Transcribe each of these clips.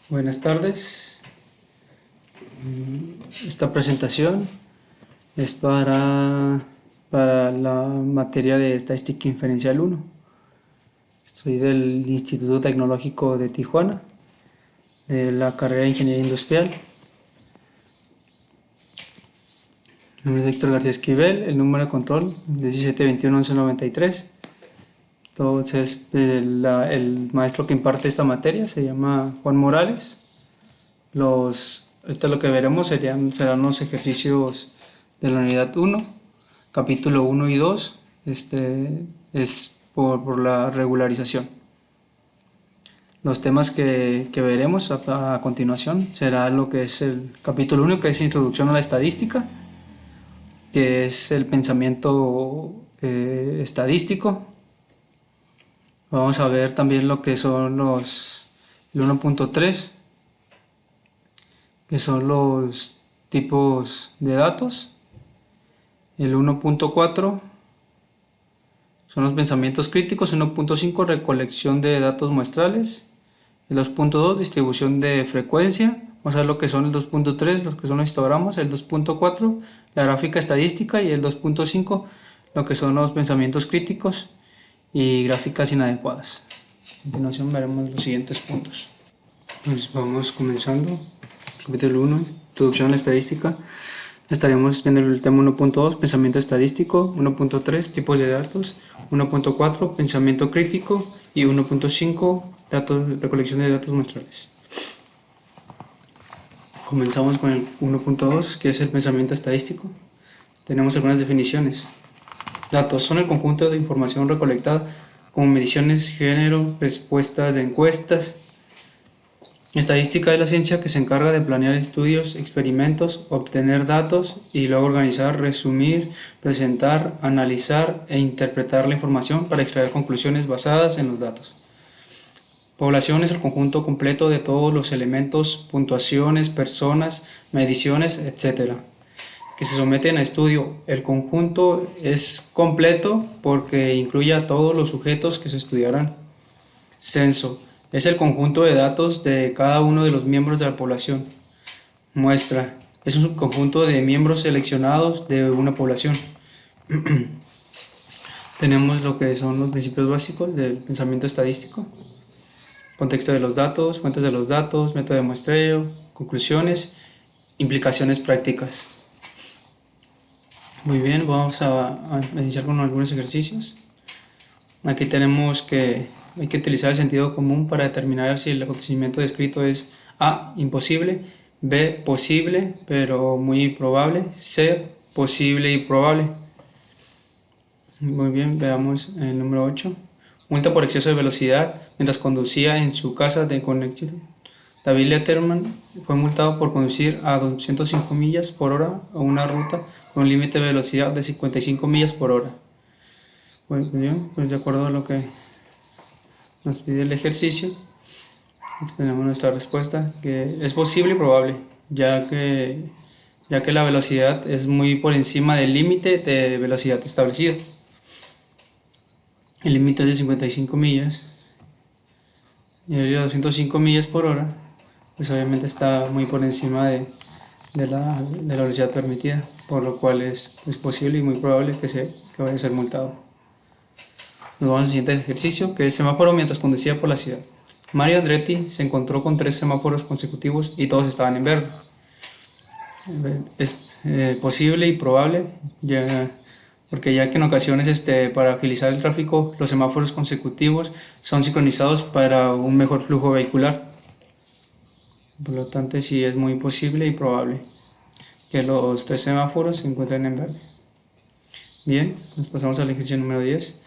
Buenas tardes. Esta presentación es para la materia de Estadística Inferencial 1. Soy del Instituto Tecnológico de Tijuana, de la carrera de Ingeniería Industrial. Mi nombre es Héctor García Esquivel, el número de control 17211193. Entonces, el maestro que imparte esta materia se llama Juan Morales. Ahorita lo que veremos serán los ejercicios de la unidad 1, capítulo 1 y 2, es por la regularización. Los temas que veremos a continuación será lo que es el capítulo 1, que es Introducción a la Estadística, que es el pensamiento estadístico. Vamos a ver también lo que son el 1.3, que son los tipos de datos. El 1.4 son los pensamientos críticos. 1.5 recolección de datos muestrales. El 2.2 distribución de frecuencia. Vamos a ver lo que son el 2.3, los que son los histogramas. El 2.4 la gráfica estadística. Y el 2.5 lo que son los pensamientos críticos y gráficas inadecuadas. A continuación veremos los siguientes puntos. Pues vamos comenzando. Capítulo 1, Introducción a la Estadística. Estaremos viendo el tema 1.2, Pensamiento Estadístico, 1.3, Tipos de datos, 1.4, Pensamiento Crítico y 1.5, recolección de datos muestrales. Comenzamos con el 1.2, que es el pensamiento estadístico. Tenemos algunas definiciones. Datos son el conjunto de información recolectada como mediciones, género, respuestas de encuestas. Estadística es la ciencia que se encarga de planear estudios, experimentos, obtener datos y luego organizar, resumir, presentar, analizar e interpretar la información para extraer conclusiones basadas en los datos. Población es el conjunto completo de todos los elementos, puntuaciones, personas, mediciones, etc., que se someten a estudio. El conjunto es completo porque incluye a todos los sujetos que se estudiarán. Censo es el conjunto de datos de cada uno de los miembros de la población. Muestra es un conjunto de miembros seleccionados de una población. Tenemos lo que son los principios básicos del pensamiento estadístico: contexto de los datos, fuentes de los datos, método de muestreo, conclusiones, implicaciones prácticas. Muy bien, vamos a iniciar con algunos ejercicios. Aquí tenemos que hay que utilizar el sentido común para determinar si el acontecimiento descrito es A, imposible; B, posible pero muy improbable; C, posible y probable. Muy bien, veamos el número 8. Multa por exceso de velocidad mientras conducía en su casa de Connecticut. David Letterman fue multado por conducir a 205 millas por hora a una ruta con un límite de velocidad de 55 millas por hora. Muy bien, pues de acuerdo a lo que nos pide el ejercicio, tenemos nuestra respuesta, que es posible y probable, ya que la velocidad es muy por encima del límite de velocidad establecido. El límite es de 55 millas y el de 205 millas por hora, pues obviamente está muy por encima de la velocidad permitida, por lo cual es posible y muy probable que vaya a ser multado. Nos vamos al siguiente ejercicio, que es semáforo mientras conducía por la ciudad. Mario Andretti se encontró con 3 semáforos consecutivos y todos estaban en verde. Es posible y probable, porque ya que en ocasiones para agilizar el tráfico los semáforos consecutivos son sincronizados para un mejor flujo vehicular. Por lo tanto, sí es muy posible y probable que los 3 semáforos se encuentren en verde. Bien, nos pasamos al ejercicio número 10.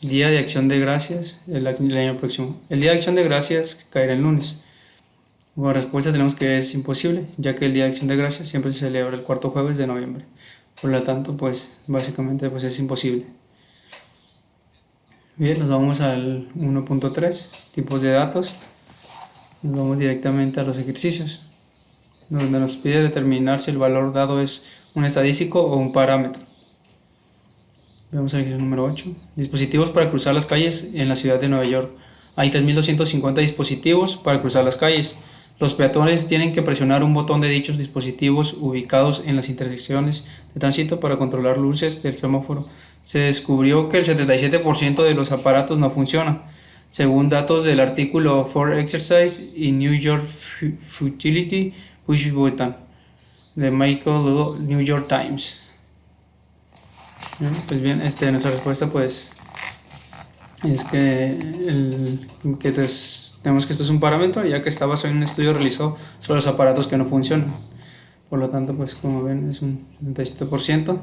Día de Acción de Gracias el año próximo. El Día de Acción de Gracias caerá el lunes. Como respuesta tenemos que es imposible, ya que el Día de Acción de Gracias siempre se celebra el cuarto jueves de noviembre. Por lo tanto, pues básicamente es imposible. Bien, nos vamos al 1.3, tipos de datos. Nos vamos directamente a los ejercicios, donde nos pide determinar si el valor dado es un estadístico o un parámetro. Vamos al ejercicio número 8. Dispositivos para cruzar las calles en la ciudad de Nueva York. Hay 3.250 dispositivos para cruzar las calles. Los peatones tienen que presionar un botón de dichos dispositivos ubicados en las intersecciones de tránsito para controlar luces del semáforo. Se descubrió que el 77% de los aparatos no funcionan, según datos del artículo For Exercise in New York Futility Push Button de Michael Ludo, New York Times. Pues bien, nuestra respuesta pues es que, tenemos que esto es un parámetro, ya que está basado en un estudio realizado sobre los aparatos que no funcionan. Por lo tanto, pues como ven, es un 77%,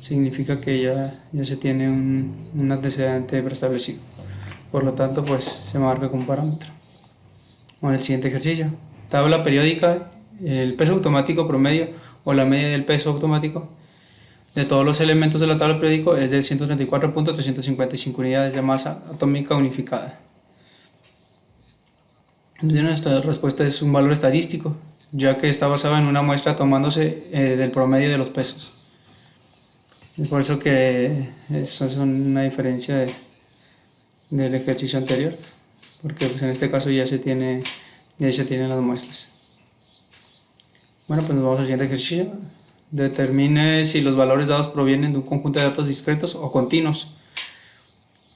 significa que ya se tiene un antecedente preestablecido. Por lo tanto, pues se marca como parámetro. Bueno, el siguiente ejercicio. Tabla periódica, el peso automático promedio o la media del peso automático de todos los elementos de la tabla periódica es de 134.355 unidades de masa atómica unificada. Nuestra respuesta es un valor estadístico, ya que está basado en una muestra tomándose del promedio de los pesos. Es por eso que eso es una diferencia del ejercicio anterior, porque pues en este caso ya se tienen las muestras. Bueno, pues nos vamos al siguiente ejercicio. Determine si los valores dados provienen de un conjunto de datos discretos o continuos.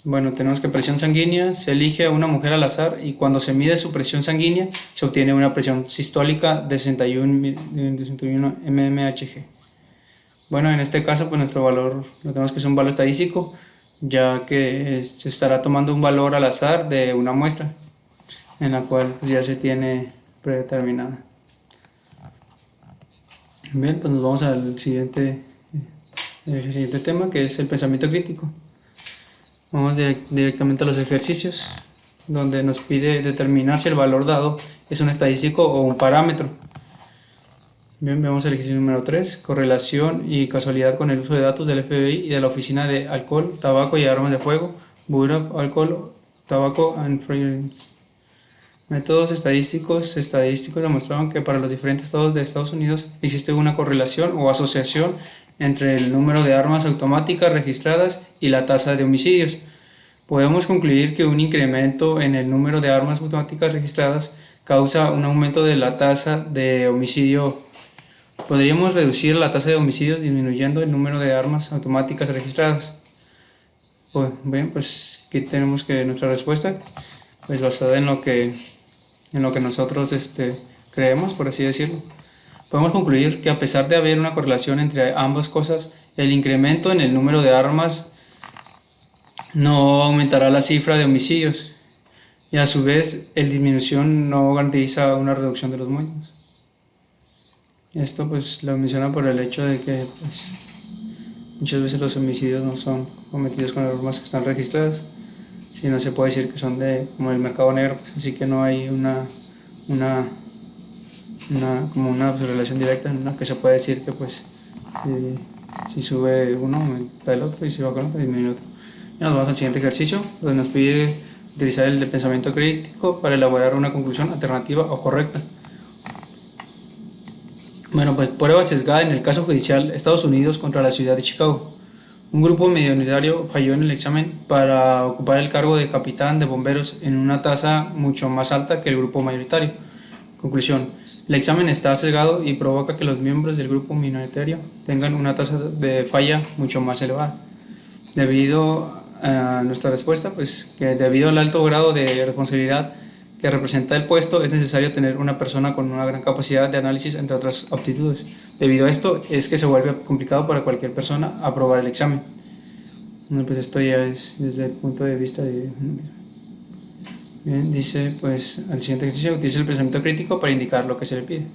Bueno, tenemos que presión sanguínea, se elige a una mujer al azar y cuando se mide su presión sanguínea se obtiene una presión sistólica de 61 mmHg. Bueno, en este caso pues nuestro valor lo tenemos que es un valor estadístico, ya que se estará tomando un valor al azar de una muestra en la cual pues, ya se tiene predeterminada. Bien, pues nos vamos al siguiente tema, que es el pensamiento crítico. Vamos directamente a los ejercicios, donde nos pide determinar si el valor dado es un estadístico o un parámetro. Bien, vemos el ejercicio número 3, correlación y casualidad con el uso de datos del FBI y de la Oficina de Alcohol, Tabaco y Armas de Fuego, Bureau of Alcohol, Tobacco and Firearms. Métodos estadísticos demostraron que para los diferentes estados de Estados Unidos existe una correlación o asociación entre el número de armas automáticas registradas y la tasa de homicidios. Podemos concluir que un incremento en el número de armas automáticas registradas causa un aumento de la tasa de homicidio. Podríamos reducir la tasa de homicidios disminuyendo el número de armas automáticas registradas. Bien, pues aquí tenemos que nuestra respuesta, pues basada en lo que nosotros creemos, por así decirlo. Podemos concluir que a pesar de haber una correlación entre ambas cosas, el incremento en el número de armas no aumentará la cifra de homicidios y a su vez la disminución no garantiza una reducción de los muertos. Esto pues lo menciona por el hecho de que pues, muchas veces los homicidios no son cometidos con armas que están registradas, sino se puede decir que son como el mercado negro, pues, así que no hay una relación directa, ¿no? Que se puede decir que pues si sube uno aumenta el otro y si baja el otro disminuye el otro. Y nos vamos al siguiente ejercicio, donde nos pide utilizar el pensamiento crítico para elaborar una conclusión alternativa o correcta. Bueno, pues prueba sesgada en el caso judicial Estados Unidos contra la ciudad de Chicago. Un grupo minoritario falló en el examen para ocupar el cargo de capitán de bomberos en una tasa mucho más alta que el grupo mayoritario. Conclusión: el examen está sesgado y provoca que los miembros del grupo minoritario tengan una tasa de falla mucho más elevada. Debido a nuestra respuesta, pues que debido al alto grado de responsabilidad que representa el puesto, es necesario tener una persona con una gran capacidad de análisis, entre otras aptitudes. Debido a esto, es que se vuelve complicado para cualquier persona aprobar el examen. Pues esto ya es desde el punto de vista de... Bien, dice, pues, al siguiente ejercicio, utiliza el pensamiento crítico para indicar lo que se le pide.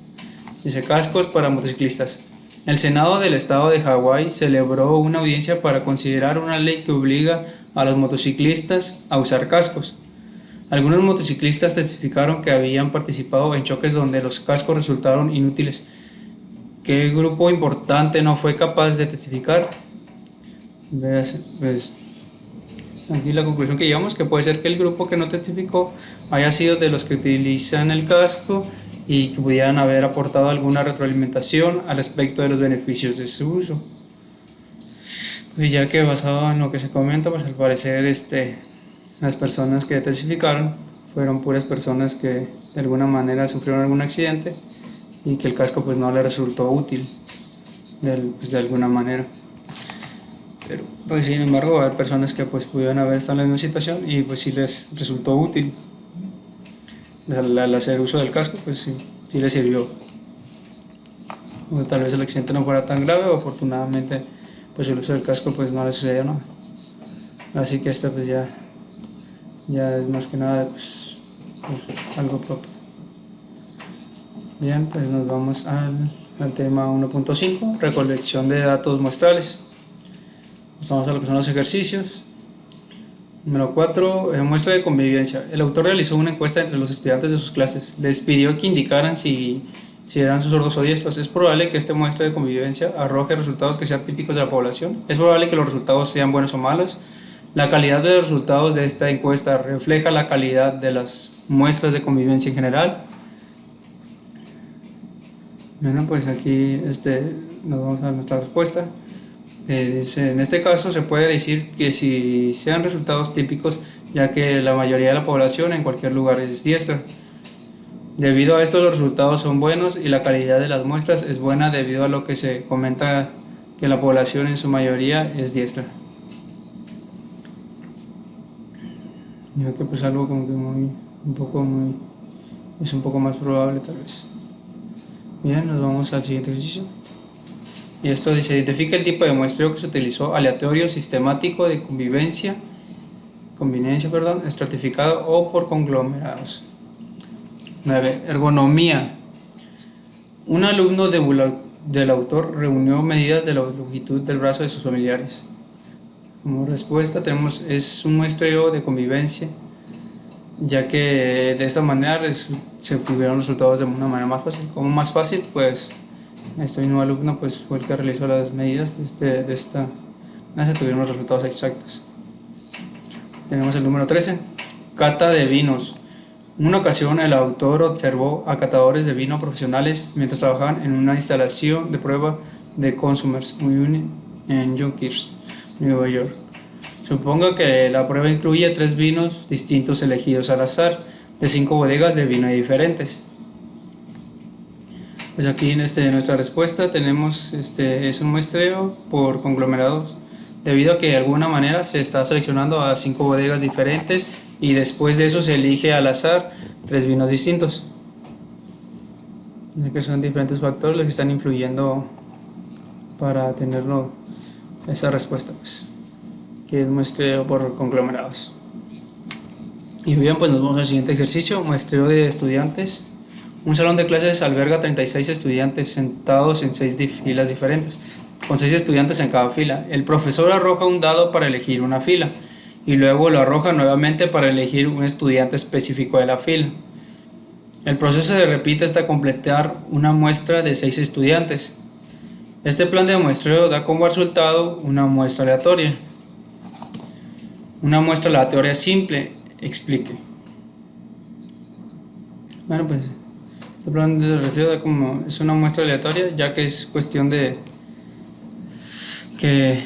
Dice, cascos para motociclistas. El Senado del estado de Hawái celebró una audiencia para considerar una ley que obliga a los motociclistas a usar cascos. Algunos motociclistas testificaron que habían participado en choques donde los cascos resultaron inútiles. ¿Qué grupo importante no fue capaz de testificar? Pues aquí la conclusión que llegamos, que puede ser que el grupo que no testificó haya sido de los que utilizan el casco y que pudieran haber aportado alguna retroalimentación al respecto de los beneficios de su uso. Y ya que basado en lo que se comenta, pues al parecer las personas que testificaron fueron puras personas que de alguna manera sufrieron algún accidente y que el casco pues no les resultó útil de alguna manera. Pero pues sin embargo va a haber personas que pues pudieron haber estado en la misma situación y pues sí les resultó útil. Al hacer uso del casco pues sí les sirvió. O tal vez el accidente no fuera tan grave o afortunadamente pues el uso del casco pues no le sucedió nada. Así que esta pues ya es más que nada pues algo propio. Bien, pues nos vamos al tema 1.5, recolección de datos muestrales. Pasamos a lo que son los ejercicios. Número 4, muestra de convivencia. El autor realizó una encuesta entre los estudiantes de sus clases. Les pidió que indicaran si eran sordos o diestros. Es probable que esta muestra de convivencia arroje resultados que sean típicos de la población. Es probable que los resultados sean buenos o malos. La calidad de los resultados de esta encuesta refleja la calidad de las muestras de convivencia en general. Bueno, pues aquí nos vamos a nuestra respuesta. En este caso se puede decir que si sean resultados típicos, ya que la mayoría de la población en cualquier lugar es diestra. Debido a esto los resultados son buenos y la calidad de las muestras es buena debido a lo que se comenta que la población en su mayoría es diestra. Yo creo que pues algo como que es un poco más probable tal vez. Bien, nos vamos al siguiente ejercicio. Y esto dice, identifica el tipo de muestreo que se utilizó: aleatorio, sistemático, de convivencia, estratificado o por conglomerados. 9. Ergonomía. Un alumno del autor reunió medidas de la longitud del brazo de sus familiares. Como respuesta tenemos, es un muestreo de convivencia, ya que de esta manera se obtuvieron resultados de una manera más fácil. ¿Cómo más fácil? Pues este mismo alumno pues fue el que realizó las medidas de esta, se tuvieron los resultados exactos. Tenemos el número 13, cata de vinos. En una ocasión el autor observó a catadores de vino profesionales mientras trabajaban en una instalación de prueba de Consumers Union en Yonkers, Nueva York. Suponga que la prueba incluye 3 vinos distintos elegidos al azar de 5 bodegas de vino diferentes. Pues aquí en nuestra respuesta tenemos es un muestreo por conglomerados, debido a que de alguna manera se está seleccionando a 5 bodegas diferentes y después de eso se elige al azar 3 vinos distintos, ya que son diferentes factores los que están influyendo para tenerlo esa respuesta, pues, que es muestreo por conglomerados. Y bien, pues nos vamos al siguiente ejercicio, muestreo de estudiantes. Un salón de clases alberga 36 estudiantes sentados en 6 filas diferentes, con 6 estudiantes en cada fila. El profesor arroja un dado para elegir una fila y luego lo arroja nuevamente para elegir un estudiante específico de la fila. El proceso se repite hasta completar una muestra de 6 estudiantes. Este plan de muestreo da como resultado una muestra aleatoria. Una muestra aleatoria simple, explique. Bueno, pues este plan de muestreo es una muestra aleatoria, ya que es cuestión de que,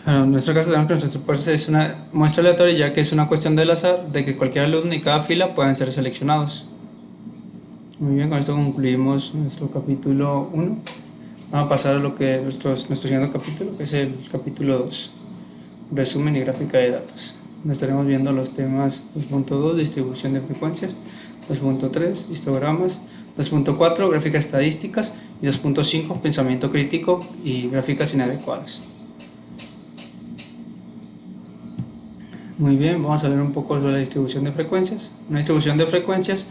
bueno, en nuestro caso tenemos que es una muestra aleatoria, ya que es una cuestión del azar, de que cualquier alumno y cada fila puedan ser seleccionados. Muy bien, con esto concluimos nuestro capítulo 1. Vamos a pasar a lo que nuestro siguiente capítulo, que es el capítulo 2, resumen y gráfica de datos. Estaremos viendo los temas 2.2, distribución de frecuencias, 2.3, histogramas, 2.4, gráficas estadísticas, y 2.5, pensamiento crítico y gráficas inadecuadas. Muy bien, vamos a ver un poco sobre la distribución de frecuencias. Una distribución de frecuencias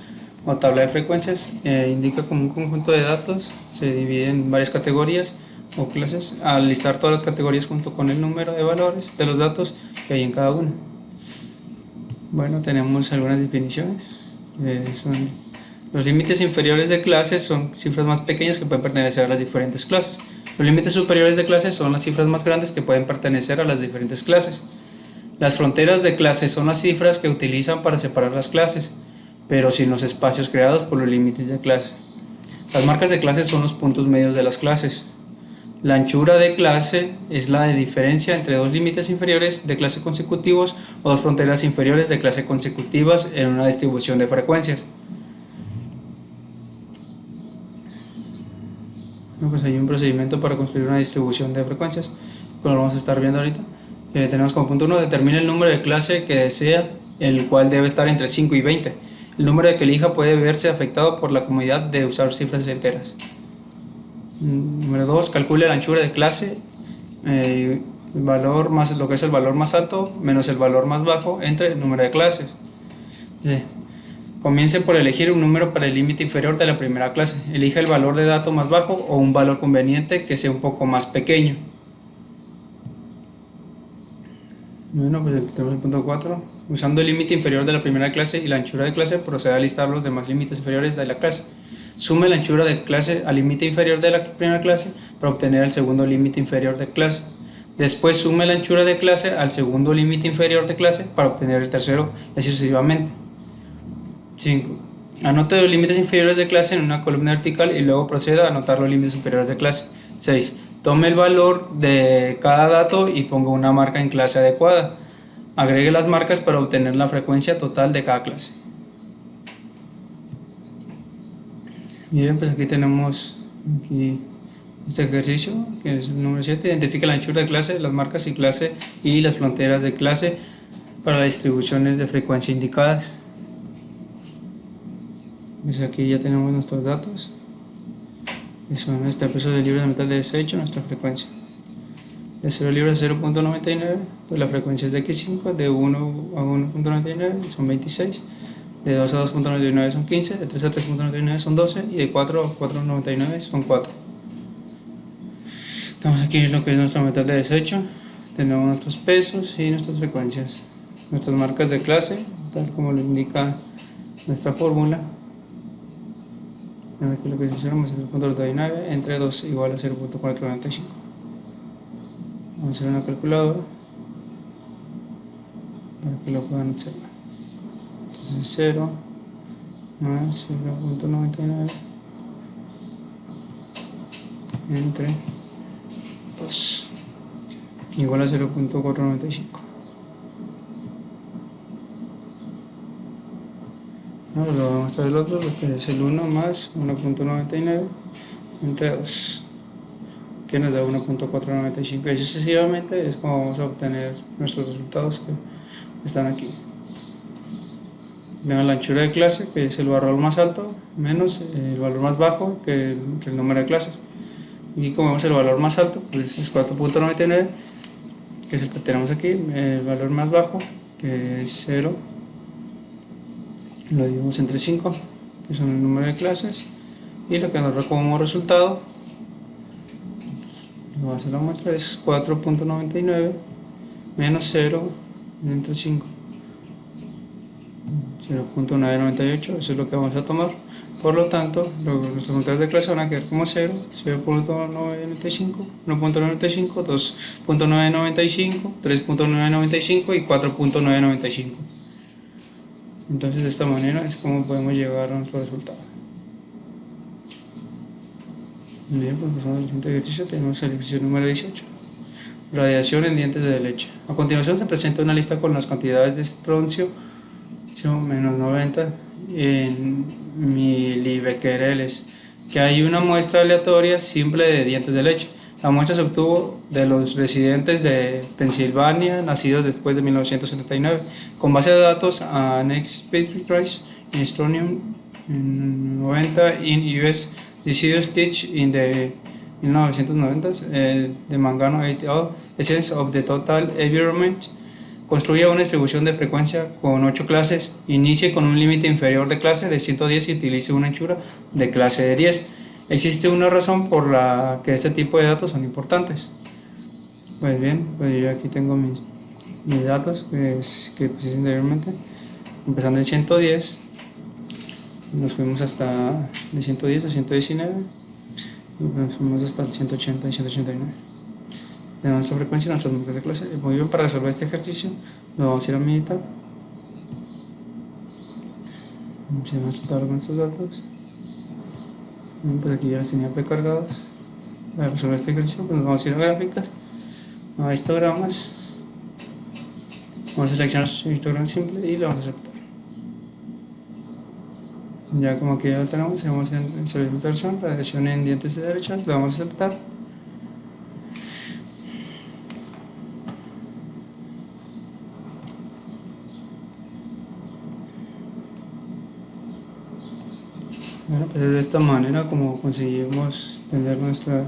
o tabla de frecuencias indica como un conjunto de datos, se divide en varias categorías o clases, al listar todas las categorías junto con el número de valores de los datos que hay en cada una. Bueno, tenemos algunas definiciones. Los límites inferiores de clases son cifras más pequeñas que pueden pertenecer a las diferentes clases. Los límites superiores de clases son las cifras más grandes que pueden pertenecer a las diferentes clases. Las fronteras de clases son las cifras que utilizan para separar las clases, pero sin los espacios creados por los límites de clase. Las marcas de clases son los puntos medios de las clases. La anchura de clase es la de diferencia entre dos límites inferiores de clase consecutivos o dos fronteras inferiores de clase consecutivas en una distribución de frecuencias. Bueno, pues hay un procedimiento para construir una distribución de frecuencias, que lo vamos a estar viendo ahorita. Tenemos como punto 1, determine el número de clase que desea, el cual debe estar entre 5 y 20. El número que elija puede verse afectado por la comodidad de usar cifras enteras. Número 2, calcule la anchura de clase, el valor más, lo que es el valor más alto menos el valor más bajo entre el número de clases. Sí. Comience por elegir un número para el límite inferior de la primera clase. Elija el valor de dato más bajo o un valor conveniente que sea un poco más pequeño. Bueno, pues tenemos el punto 4. Usando el límite inferior de la primera clase y la anchura de clase, proceda a listar los demás límites inferiores de la clase. Sume la anchura de clase al límite inferior de la primera clase para obtener el segundo límite inferior de clase. Después sume la anchura de clase al segundo límite inferior de clase para obtener el tercero, y así sucesivamente. 5. Anote los límites inferiores de clase en una columna vertical y luego proceda a anotar los límites superiores de clase. 6. Tome el valor de cada dato y ponga una marca en clase adecuada. Agregue las marcas para obtener la frecuencia total de cada clase. Bien, pues aquí tenemos este ejercicio, que es el número 7. Identifica la anchura de clase, las marcas y clase y las fronteras de clase para las distribuciones de frecuencia indicadas. Pues aquí ya tenemos nuestros datos, que son peso de libras de metal de desecho, nuestra frecuencia. De 0 libras a 0.99, pues la frecuencia es de X5, de 1 a 1.99 son 26, de 2 a 2.99 son 15, de 3 a 3.99 son 12 y de 4 a 4.99 son 4. Estamos aquí en lo que es nuestro metal de desecho, tenemos nuestros pesos y nuestras frecuencias, nuestras marcas de clase, tal como lo indica nuestra fórmula. Aquí lo que es 0.99 entre 2 igual a 0.495. Vamos a hacer una calculadora para que lo puedan observar. Entonces 0 más 0.99 entre 2 igual a 0.495. Ahora lo vamos a mostrar el otro, lo que es el 1 más 1.99 entre 2, que nos da 1.495, y sucesivamente es como vamos a obtener nuestros resultados que están aquí. Tenemos la anchura de clase, que es el valor más alto, menos el valor más bajo, que el número de clases. Y como vemos el valor más alto, pues es 4.99, que es el que tenemos aquí. El valor más bajo, que es 0, lo dividimos entre 5, que son el número de clases, y lo que nos da como resultado, lo voy a hacer la muestra, es 4.99 menos 0 entre 5, 0.998, eso es lo que vamos a tomar. Por lo tanto, nuestras fronteras de clase van a quedar como 0, 0.995, 1.95, 2.995, 3.995 y 4.995. Entonces de esta manera es como podemos llegar a nuestro resultado. Bien, pues pasamos al siguiente ejercicio. Tenemos el ejercicio número 18. Radiación en dientes de leche. A continuación se presenta una lista con las cantidades de estroncio menos 90 en milibecquereles, que hay una muestra aleatoria simple de dientes de leche. La muestra se obtuvo de los residentes de Pensilvania nacidos después de 1979, con base de datos unexpected in strontium 90 in US deciduous teach in the 1990s de Mangano et al. Essence of the Total Environment. Construya una distribución de frecuencia con 8 clases, inicie con un límite inferior de clase de 110 y utilice una anchura de clase de 10. Existe una razón por la que este tipo de datos son importantes. Pues bien, pues yo aquí tengo mis datos que puse anteriormente, empezando en 110, nos fuimos hasta de 110 a 119 y nos fuimos hasta el 180 y 189. De nuestra frecuencia y nuestras marcas de clase. Muy bien, para resolver este ejercicio lo vamos a ir a meditar. Empecemos a tratar con estos datos. Bien, pues aquí ya los tenía precargados. Para resolver este ejercicio pues vamos a ir a gráficas, a histogramas, vamos a seleccionar histograma simple y lo vamos a aceptar. Ya como aquí ya lo tenemos, vamos en solicitud, radiación en dientes de derecha, lo vamos a aceptar. Bueno, pues es de esta manera como conseguimos tener nuestra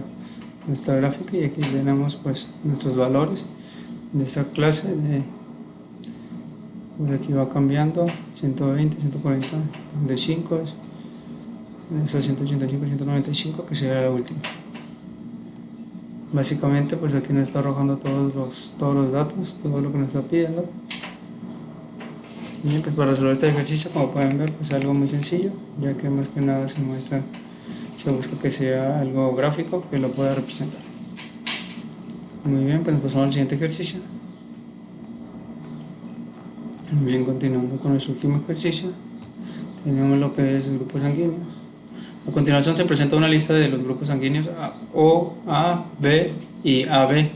gráfica, y aquí tenemos pues nuestros valores de esta clase pues aquí va cambiando 120, 140, 95, 185, 195, que sería la última. Básicamente pues aquí nos está arrojando todos los datos, todo lo que nos está pidiendo. Bien, pues para resolver este ejercicio, como pueden ver, pues es algo muy sencillo, ya que más que nada se busca que sea algo gráfico que lo pueda representar. Muy bien, pues pasamos al siguiente ejercicio. Bien, continuando con nuestro último ejercicio, tenemos lo que es grupos sanguíneos. A continuación se presenta una lista de los grupos sanguíneos O, A, B y AB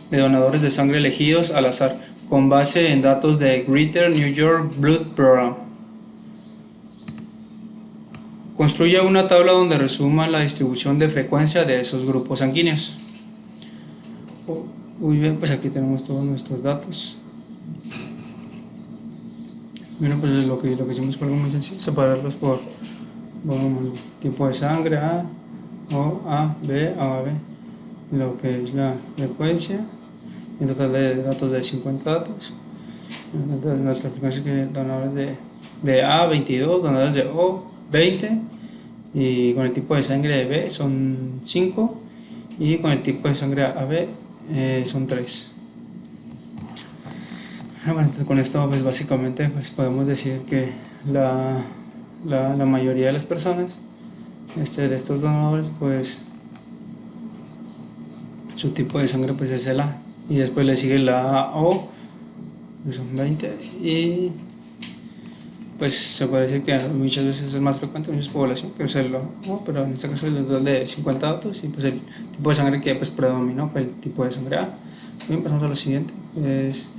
de donadores de sangre elegidos al azar, con base en datos de Greater New York Blood Program. Construya una tabla donde resuma la distribución de frecuencia de esos grupos sanguíneos. Muy bien, pues aquí tenemos todos nuestros datos. Bueno, pues lo que hicimos fue algo muy sencillo, separarlos por tipo de sangre, A, O, A, B, A, B, lo que es la frecuencia, en total de datos de 50 datos, nuestras frecuencias que donadores de A, 22, donadores de O, 20, y con el tipo de sangre de B son 5, y con el tipo de sangre AB son 3. Bueno, entonces con esto pues básicamente pues podemos decir que la mayoría de las personas de estos donadores pues su tipo de sangre pues es el A, y después le sigue la O, que son 20, y pues se puede decir que muchas veces es más frecuente en muchas población que es el O, pero en este caso es el de 50 datos, y pues el tipo de sangre que pues predominó fue el tipo de sangre A. Bien, pasamos a lo siguiente, es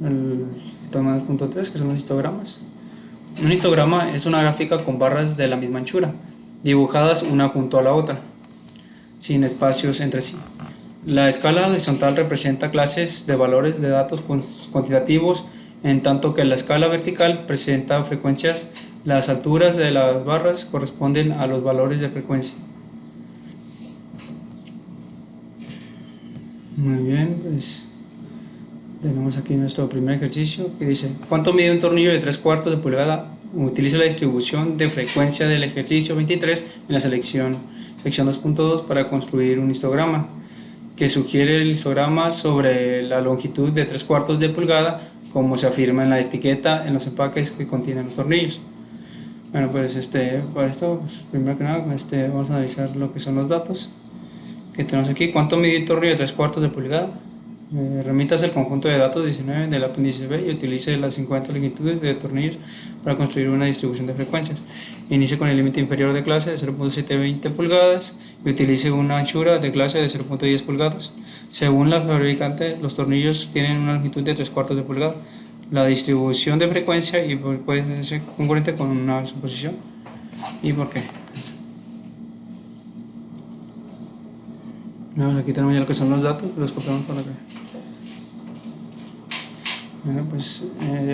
el tema 2.3, que son los histogramas. Un histograma es una gráfica con barras de la misma anchura, dibujadas una junto a la otra, sin espacios entre sí. La escala horizontal representa clases de valores de datos cuantitativos, en tanto que la escala vertical presenta frecuencias. Las alturas de las barras corresponden a los valores de frecuencia. Muy bien, pues tenemos aquí nuestro primer ejercicio que dice: ¿cuánto mide un tornillo de 3/4 de pulgada? Utiliza la distribución de frecuencia del ejercicio 23 en la sección 2.2 para construir un histograma que sugiere el histograma sobre la longitud de 3/4 de pulgada, como se afirma en la etiqueta en los empaques que contienen los tornillos. Bueno, pues para esto, pues, primero que nada, vamos a analizar lo que son los datos que tenemos aquí. ¿Cuánto mide un tornillo de 3/4 de pulgada? Remítase al conjunto de datos 19 del apéndice B y utilice las 50 longitudes de tornillos para construir una distribución de frecuencias. Inicie con el límite inferior de clase de 0.720 pulgadas y utilice una anchura de clase de 0.10 pulgadas. Según la fabricante, los tornillos tienen una longitud de 3/4 de pulgada. La distribución de frecuencia y puede ser congruente con una suposición. ¿Y por qué? Bueno, aquí tenemos ya lo que son los datos, los copiamos para acá. Bueno, pues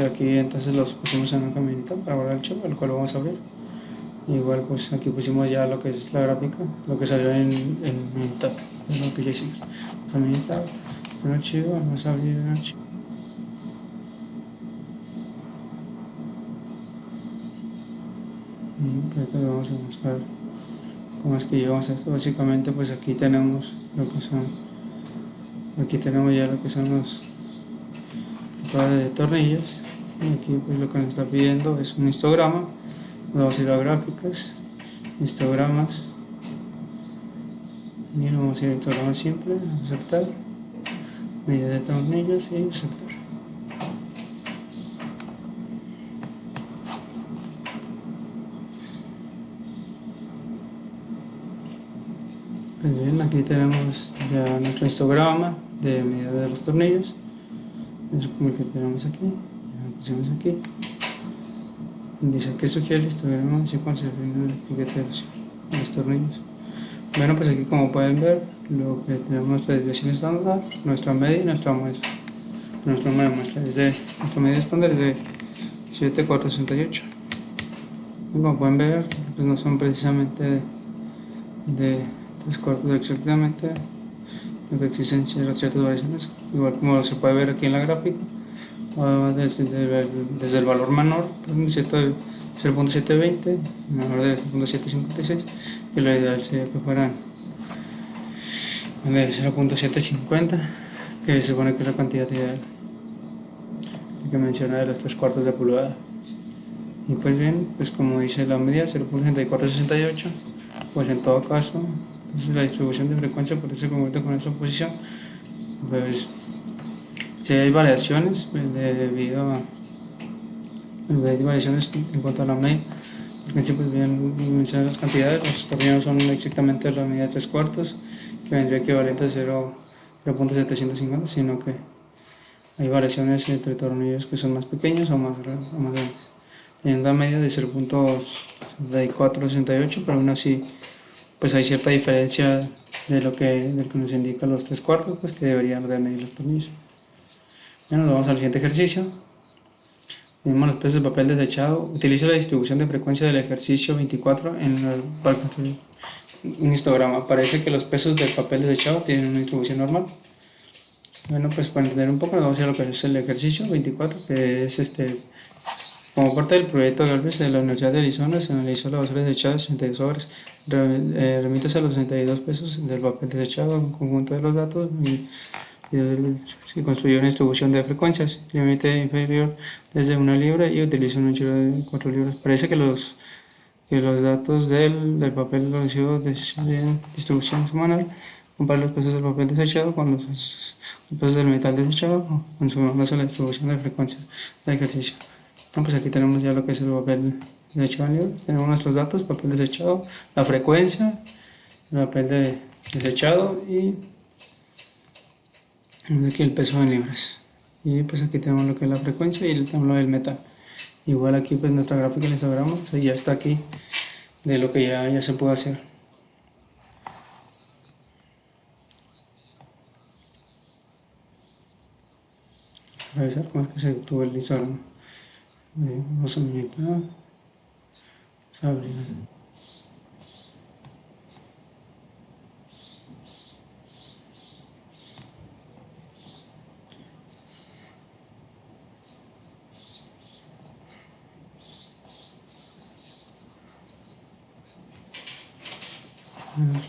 aquí entonces los pusimos en una caminita para guardar el archivo, el cual lo vamos a abrir. Igual pues aquí pusimos ya lo que es la gráfica, lo que salió en Minitab, es lo que ya hicimos. Vamos a Minitab, un archivo, vamos a abrir el archivo. Ahorita les vamos a mostrar cómo es que llevamos esto. Básicamente pues aquí tenemos lo que son, aquí tenemos ya lo que son los pares de tornillos, y aquí pues lo que nos está pidiendo es un histograma. Vamos a ir a gráficas, histogramas, y vamos a ir a histograma simple, aceptar, medida de tornillos y aceptar. Pues bien, aquí tenemos ya nuestro histograma de medida de los tornillos. Es como el que tenemos aquí. Lo pusimos aquí. Dice que sugiere el histograma si conservando la etiqueta de los tornillos. Bueno, pues aquí como pueden ver, lo que tenemos nuestra desviación estándar, nuestra media y nuestra muestra. Nuestra muestra es de, nuestra medida estándar es de 7,468. Como pueden ver, pues no son precisamente de los cuerpos exactamente, lo que existen ciertas variaciones, igual como se puede ver aquí en la gráfica, desde el valor menor, 0.720, menor de 0.756, que lo ideal sería que fueran de 0.750, que se supone que es la cantidad ideal que menciona de los 3/4 de pulgada. Y pues bien, pues como dice la media 0.6468, pues en todo caso, entonces la distribución de frecuencia por ese conjunto con esa posición, pues si hay variaciones pues, debido a hay variaciones en cuanto a la media, porque en sí pues bien mencionan las cantidades, los tornillos son exactamente la medida de 3/4, que vendría equivalente a 0.750, sino que hay variaciones entre tornillos que son más pequeños o más grandes. Teniendo la media de 0.468, pero aún así pues hay cierta diferencia de lo que nos indica los 3/4, pues que deberían de medir los tornillos. Bueno, nos vamos al siguiente ejercicio. Medimos los pesos de papel desechado. Utilizo la distribución de frecuencia del ejercicio 24 para construir un histograma. Parece que los pesos del papel desechado tienen una distribución normal. Bueno, pues para entender un poco, nos vamos a lo que es el ejercicio 24, que es como parte del proyecto Galvez de la Universidad de Arizona. Se analizó la basura desechada de 62 horas. Remítese a los 62 pesos del papel desechado, un conjunto de los datos y se construyó una distribución de frecuencias, límite inferior desde 1 libra y utiliza un ancho de 4 libras. Parece que los datos del papel producido de distribución semanal compara los pesos del papel desechado con los pesos del metal desechado, consumiéndose la distribución de frecuencias de ejercicio. Pues aquí tenemos ya lo que es el papel desechado en libras. Tenemos nuestros datos, papel desechado, la frecuencia, el papel desechado y aquí el peso en libras. Y pues aquí tenemos lo que es la frecuencia y tenemos lo del metal. Igual aquí pues nuestra gráfica del histograma pues ya está aquí de lo que ya se puede hacer. Revisar cómo es que se obtuvo el histograma. Vamos a militar.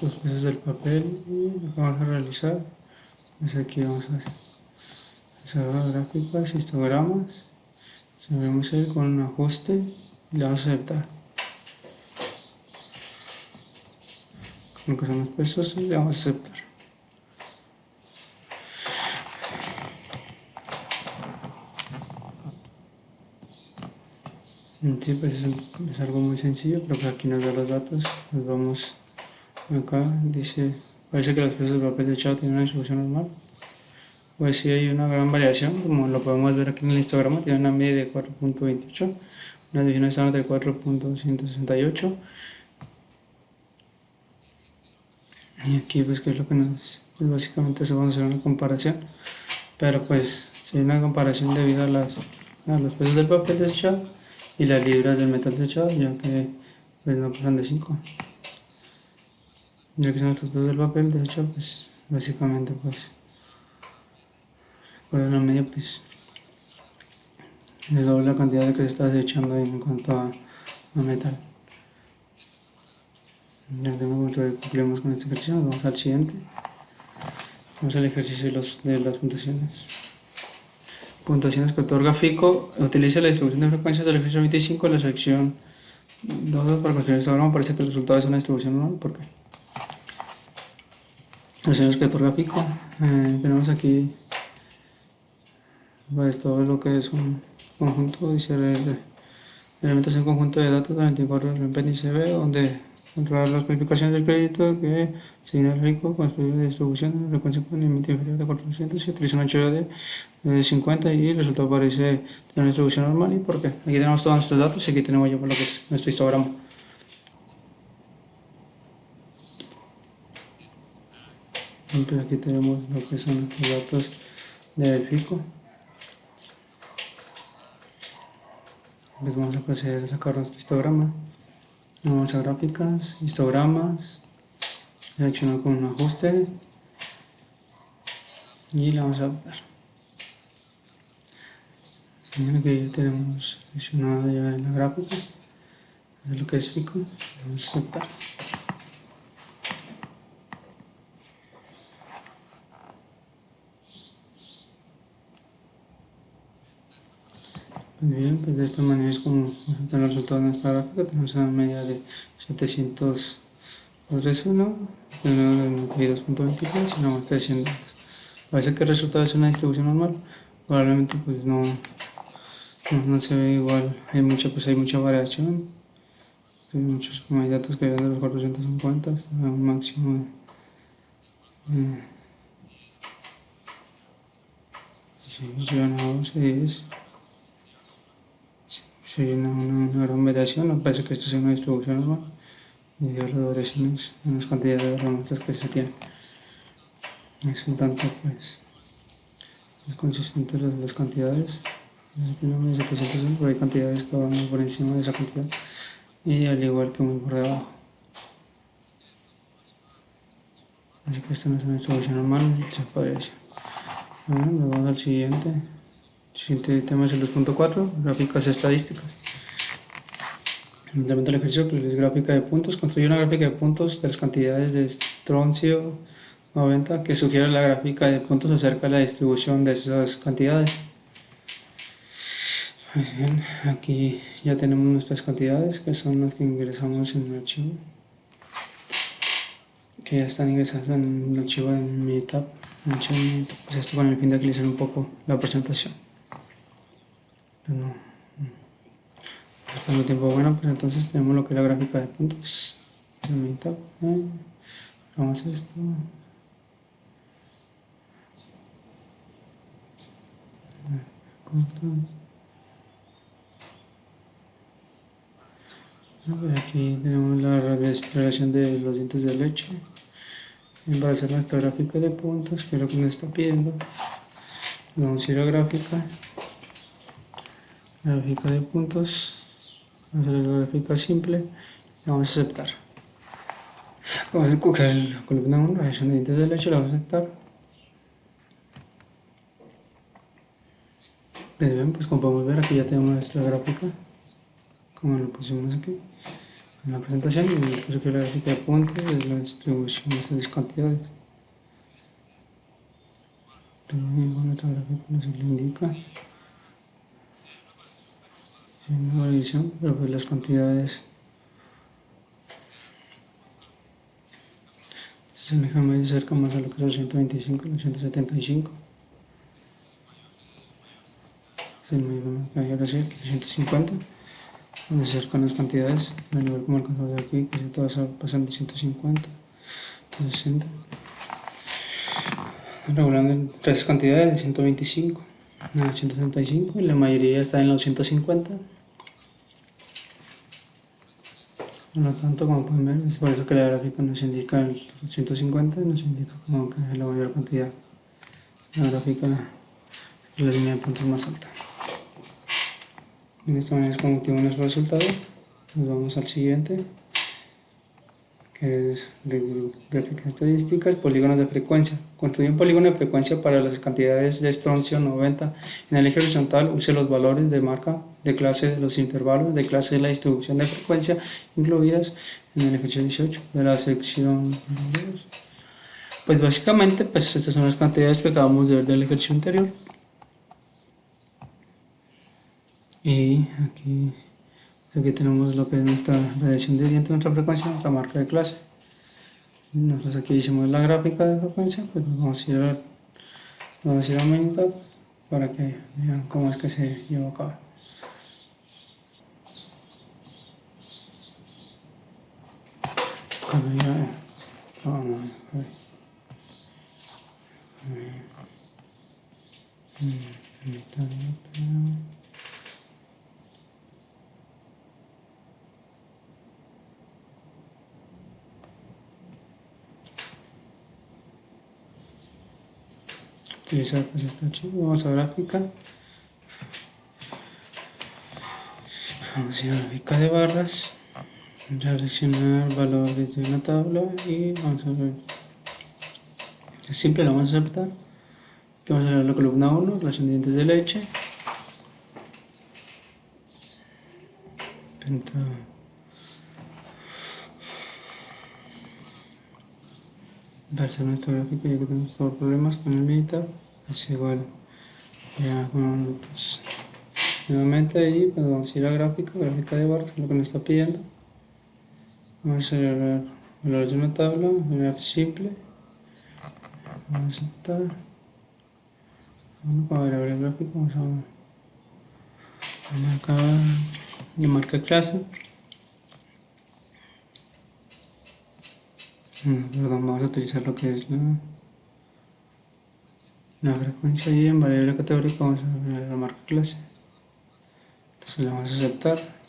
Los pesos del papel y lo que vamos a realizar es aquí vamos a hacer gráficas, histogramas, sabemos ir con un ajuste y le vamos a aceptar con lo que son los pesos y le vamos a aceptar. Sí, pues es algo muy sencillo, pero pues aquí nos da los datos. Nos vamos acá, dice, parece que los pesos del papel desechado tienen una distribución normal. Pues sí hay una gran variación, como lo podemos ver aquí en el histograma, tiene una media de 4.28, una división estándar de 4.168. Y aquí pues que es lo que pues básicamente se va a hacer una comparación, pero pues si hay una comparación debido a los pesos del papel desechado y las libras del metal desechado, ya que pues no pasan de 5. Ya que son los pesos del papel desechado, pues básicamente pues por una media pues es doble la cantidad de que se está desechando en cuanto a metal. Ya cumplimos con este ejercicio, nos vamos al siguiente. Vamos al ejercicio de las puntuaciones. Puntuaciones que otorga FICO. Utiliza la distribución de frecuencias del ejercicio 25 en la sección 2 para construir este diagrama. Parece que el resultado es una distribución normal. ¿Por qué? Los señores que otorga FICO. Tenemos aquí pues, todo lo que es un conjunto, dice elementos en conjunto de datos de 24 del apéndice B, donde controlar las calificaciones del crédito que se viene rico, construir la distribución de frecuencia con límite inferior de 400 y utiliza una HOD de 50 y el resultado parece tener una distribución normal. ¿Y por qué? Aquí tenemos todos nuestros datos y aquí tenemos ya lo que es nuestro histograma. Entonces aquí tenemos lo que son los datos del FICO. Pues vamos a proceder a sacar nuestro histograma. Vamos a gráficas, histogramas, seleccionar con un ajuste y le vamos a dar. Miren que ya tenemos seleccionado ya la gráfica, es lo que es FICO, vamos a aceptar. Pues bien, pues de esta manera es como obtener el resultado de nuestra gráfica. Tenemos una media de 700 por 1, tenemos 92.23 y una muestra de 100 datos. Parece que el resultado es una distribución normal, probablemente pues no se ve igual, hay mucha variación, hay muchos, como hay datos que van de los 450 hasta un máximo de llegan a 12, 10. Si hay una gran variación, no parece que esto sea una distribución normal debido a las variaciones en las cantidades de herramientas que se tienen. Es un tanto pues es consistente las cantidades. Tenemos 700, pero hay cantidades que van por encima de esa cantidad y al igual que muy por debajo. Así que esta no es una distribución normal, se podría decir. Bueno, vamos al siguiente. El siguiente tema es el 2.4, gráficas estadísticas. Implementa el ejercicio que es gráfica de puntos. Construye una gráfica de puntos de las cantidades de estroncio 90 que sugiere la gráfica de puntos acerca de la distribución de esas cantidades. Bien, aquí ya tenemos nuestras cantidades que son las que ingresamos en el archivo, que ya están ingresadas en el archivo de Minitab. Pues esto con el fin de agilizar un poco la presentación. Pero no estando tiempo bueno, pues entonces tenemos lo que es la gráfica de puntos de Minitab. Vamos a esto. Aquí tenemos la relación de los dientes de leche. Para hacer nuestra gráfica de puntos, que es lo que nos está pidiendo, vamos a ir a gráfica de puntos, vamos a hacer la gráfica simple, vamos a aceptar. Vamos a coger la columna 1, relación de dientes de leche, la vamos a aceptar. Bien, pues como podemos ver, aquí ya tenemos nuestra gráfica, como lo pusimos aquí en la presentación, y puse que la gráfica de puntos es la distribución de estas cantidades. Con nuestra gráfica nos lo indica. Una variación, pero pues las cantidades se asemejan muy cerca más a lo que es el 125 y el 175. Es el mayor así, el 150, donde se acercan las cantidades, al nivel como alcanzamos aquí, que todas pasan de 150, 160. Regulando en tres cantidades de 125 a 175 y la mayoría está en los 150. Por lo tanto, como pueden ver, es por eso que la gráfica nos indica el 150, nos indica como que es la mayor cantidad. La gráfica es la línea de puntos más alta. De esta manera es como obtenemos nuestro resultado. Nos vamos al siguiente, que es gráficas estadísticas, polígonos de frecuencia. Construye un polígono de frecuencia para las cantidades de estroncio 90. En el eje horizontal use los valores de marca de clase de los intervalos de clase de la distribución de frecuencia incluidas en el ejercicio 18 de la sección 2. Pues básicamente pues estas son las cantidades que acabamos de ver del ejercicio anterior. Y aquí tenemos lo que es nuestra radiación de dientes, nuestra frecuencia, nuestra marca de clase. Nosotros aquí hicimos la gráfica de frecuencia, pues vamos a ir a Minitab para que vean cómo es que se lleva a cabo. Utilizar pues este archivo, vamos a gráfica, vamos a ir a gráfica de barras, seleccionar valores de una tabla y vamos a ver, es simple, lo vamos a aceptar, que vamos a ver la columna 1, relación de dientes de leche, darse nuestro gráfico ya que tenemos todos problemas con el militar, es igual ya con nosotros. Nuevamente ahí pues vamos a ir a gráfica de barras, que es lo que nos está pidiendo. Vamos a seleccionar valores de una tabla, generar simple, vamos a aceptar. Bueno, para ver el gráfico vamos a marcar y marca clase. Perdón, vamos a utilizar lo que es la frecuencia y en variable categórica vamos a ver la marca clase. Entonces le vamos a aceptar.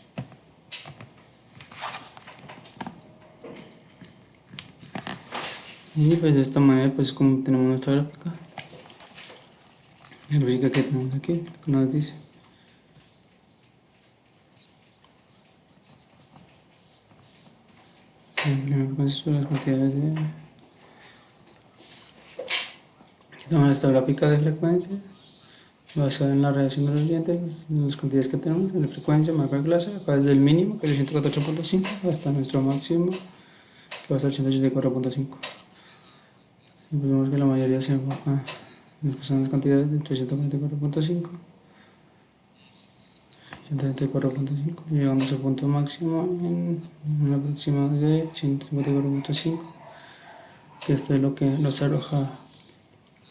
Y pues de esta manera pues como tenemos nuestra gráfica. La gráfica que tenemos aquí, que nos dice. Primero pues las cantidades de... Tenemos esta gráfica de frecuencia basada en la relación de los dientes, en las cantidades que tenemos, en la frecuencia, marca clase, acá desde el mínimo, que es el 114.5, hasta nuestro máximo, que va a ser el 184.5. Y pues vemos que la mayoría se enfoca en lo que son las cantidades de 344.5, 174.5, llegamos al punto máximo en un aproximado de 154.5, que esto es lo que nos arroja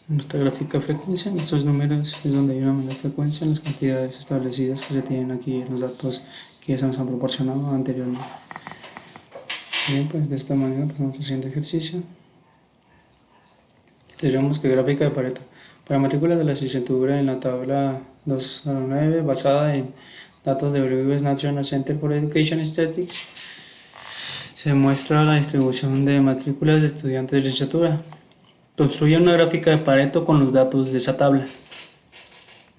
nuestra gráfica de frecuencia. En estos números es donde hay una menor frecuencia en las cantidades establecidas que se tienen aquí en los datos que ya se nos han proporcionado anteriormente. Bien, pues de esta manera pasamos al siguiente ejercicio. Tendríamos que gráfica de Pareto. Para matrículas de la licenciatura en la tabla 2 a la 9, basada en datos de US National Center for Education Statistics, se muestra la distribución de matrículas de estudiantes de licenciatura. Construye una gráfica de Pareto con los datos de esa tabla.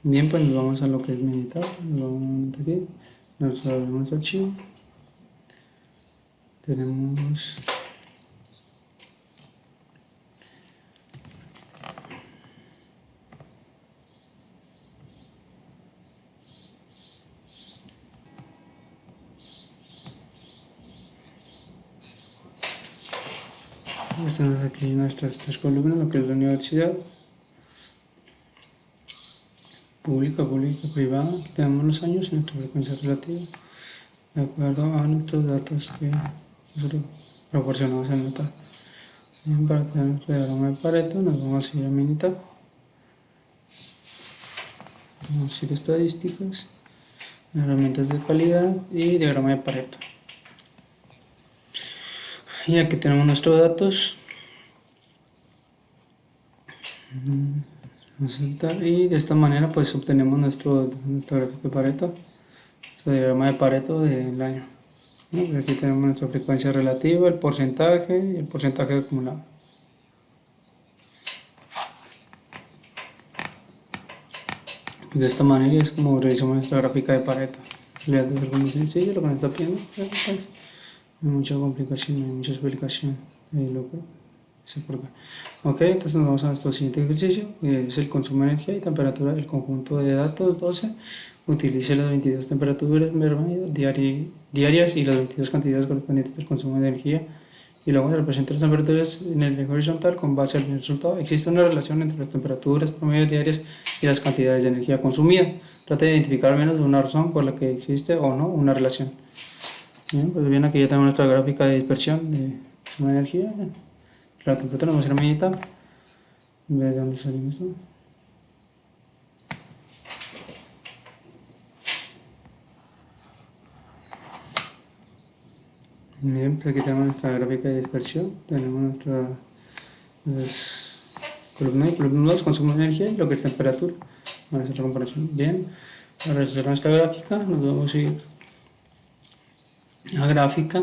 Bien, pues nos vamos a lo que es meditar. Vamos aquí, nos abrimos el archivo. Tenemos tenemos aquí nuestras tres columnas, lo que es la universidad, pública, privada. Tenemos los años y nuestra frecuencia relativa, de acuerdo a nuestros datos que proporcionamos en la tabla. Bien, para tener nuestro diagrama de Pareto, nos vamos a ir a Minitab. Vamos a ir a estadísticas, herramientas de calidad y diagrama de Pareto. Y aquí tenemos nuestros datos. Y de esta manera pues obtenemos nuestro gráfico de Pareto, nuestro diagrama de Pareto del año. Pues aquí tenemos nuestra frecuencia relativa, el porcentaje y el porcentaje acumulado. Pues de esta manera es como realizamos nuestra gráfica de Pareto. Le es algo muy sencillo lo que nos está pidiendo, pues, no hay mucha complicación, no hay mucha explicación. Ok, entonces nos vamos a nuestro siguiente ejercicio, que es el consumo de energía y temperatura del conjunto de datos 12. Utilice las 22 temperaturas diarias y las 22 cantidades correspondientes del consumo de energía y luego representa las temperaturas en el eje horizontal con base al resultado. Existe una relación entre las temperaturas promedio diarias y las cantidades de energía consumida. Trate de identificar al menos una razón por la que existe o no una relación. Bien, pues bien, aquí ya tenemos nuestra gráfica de dispersión de consumo de energía. La temperatura, vamos a ir a meditar. Ver de dónde salimos, ¿no? Bien, pues aquí tenemos nuestra gráfica de dispersión, tenemos nuestra columna y columna 2, consumo de energía y lo que es temperatura. Vamos a hacer la comparación. Bien, para realizar nuestra gráfica nos vamos a ir a gráfica,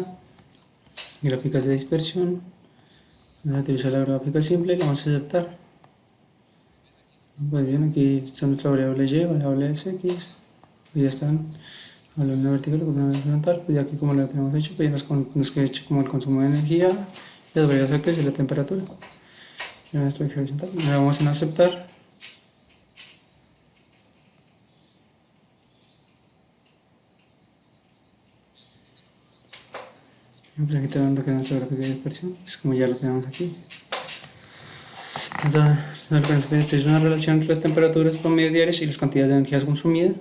gráficas de dispersión. Vamos a utilizar la gráfica simple y la vamos a aceptar. Pues bien, aquí está nuestra variable y, variable x, pues ya están columna vertical y columna horizontal, pues ya aquí como lo tenemos hecho, pues ya nos queda hecho como el consumo de energía, las variables x y la temperatura. Ya nuestro eje horizontal, le vamos en aceptar. Pues aquí tenemos lo que es nuestra gráfica de dispersión, es como ya lo tenemos aquí. Entonces, esta es una relación entre las temperaturas promedio diarias y las cantidades de energía consumida.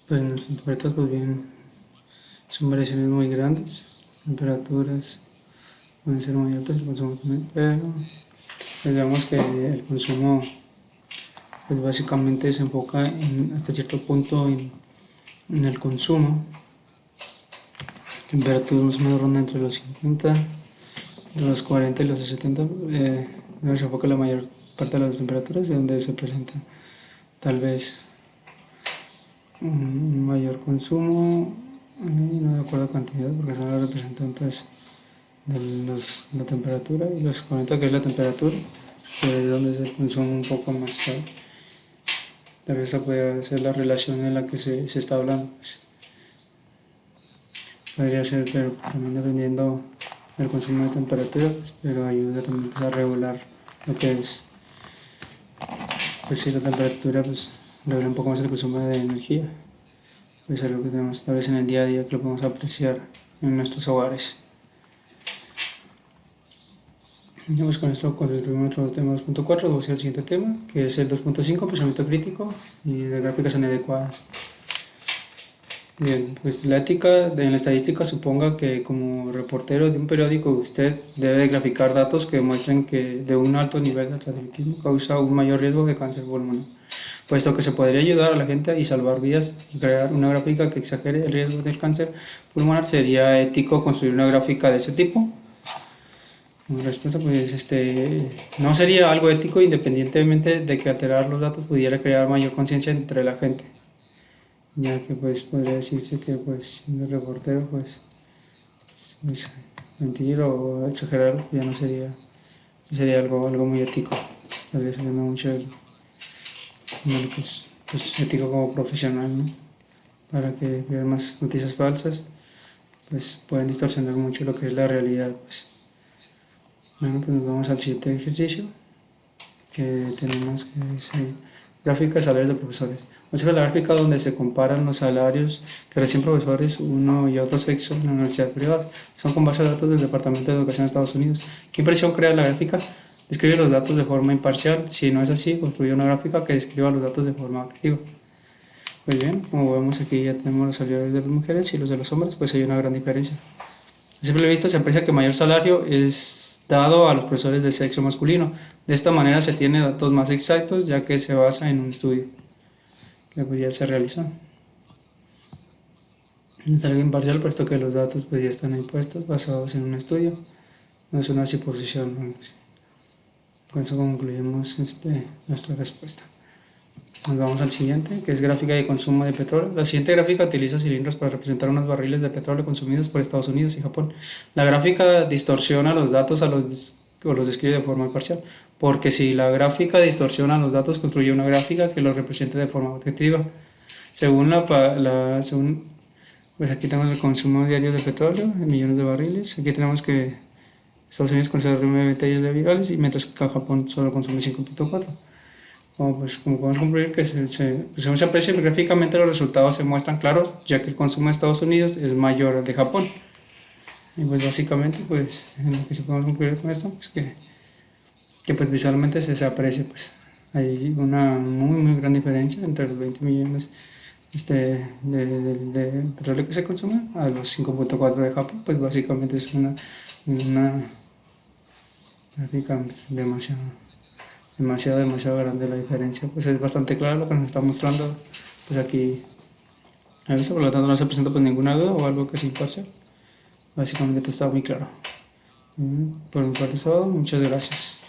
Pues nuestras temperaturas, pues bien, son variaciones muy grandes. Las temperaturas pueden ser muy altas, el consumo también, pero pues vemos que el consumo pues básicamente se enfoca hasta cierto punto en el consumo. Temperaturas más o menos rondan entre los 50, entre los 40 y los 70, donde se enfoca la mayor parte de las temperaturas y donde se presenta tal vez un mayor consumo, no de acuerdo a cantidad, porque son los representantes de la temperatura, y los 40 que es la temperatura, que es donde se consume un poco más alto. Tal vez esa puede ser la relación en la que se está hablando. Pues, podría ser, pero también dependiendo del consumo de temperatura, pues, pero ayuda también pues, a regular lo que es, pues si la temperatura pues regula un poco más el consumo de energía, pues algo que tenemos tal vez en el día a día que lo podemos apreciar en nuestros hogares. Y pues con esto concluimos nuestro tema 2.4, vamos al siguiente tema, que es el 2.5, pensamiento crítico y de gráficas inadecuadas. Bien, pues la ética en la estadística suponga que como reportero de un periódico usted debe graficar datos que demuestren que de un alto nivel de tabaquismo causa un mayor riesgo de cáncer pulmonar, puesto que se podría ayudar a la gente y salvar vidas y crear una gráfica que exagere el riesgo del cáncer pulmonar. ¿Sería ético construir una gráfica de ese tipo? Mi respuesta pues no sería algo ético independientemente de que alterar los datos pudiera crear mayor conciencia entre la gente, ya que pues podría decirse que pues siendo reportero pues mentir o exagerar ya no sería algo muy ético. Estaría saliendo mucho de lo que es pues, ético como profesional, ¿no? Para que vean más noticias falsas pues pueden distorsionar mucho lo que es la realidad. Pues. Bueno, pues nos vamos al siguiente ejercicio que tenemos, que es gráfica de salarios de profesores. Muestra la gráfica donde se comparan los salarios que reciben profesores uno y otro sexo en la universidad privada. Son con base a datos del Departamento de Educación de Estados Unidos. ¿Qué impresión crea la gráfica? Describe los datos de forma imparcial. Si no es así, construye una gráfica que describa los datos de forma objetiva. Pues bien, como vemos aquí ya tenemos los salarios de las mujeres y los de los hombres, pues hay una gran diferencia. A simple vista se aprecia que mayor salario es dado a los profesores de sexo masculino. De esta manera se tiene datos más exactos, ya que se basa en un estudio que pues ya se realizó. No es algo imparcial, puesto que los datos pues ya están impuestos basados en un estudio, no es una suposición. Con eso concluimos nuestra respuesta. Nos vamos al siguiente, que es gráfica de consumo de petróleo. La siguiente gráfica utiliza cilindros para representar unos barriles de petróleo consumidos por Estados Unidos y Japón. La gráfica distorsiona los datos o los describe de forma parcial, porque si la gráfica distorsiona los datos, construye una gráfica que los represente de forma objetiva. Según pues aquí tenemos el consumo diario de petróleo en millones de barriles. Aquí tenemos que Estados Unidos consume 20 de barriles y mientras que Japón solo consume 5.4. Como podemos concluir que según se aprecia gráficamente los resultados se muestran claros, ya que el consumo de Estados Unidos es mayor al de Japón. Y pues básicamente pues en lo que se puede concluir con esto pues que pues visualmente se aprecia pues hay una muy gran diferencia entre los 20 millones de petróleo que se consume a los 5.4 de Japón. Pues básicamente es una gráfica pues, demasiado grande la diferencia. Pues es bastante claro lo que nos está mostrando pues aquí Listo, por lo tanto no se presenta pues ninguna duda o algo que sea imparcial. Básicamente pues está muy claro. Por mi parte es todo, muchas gracias.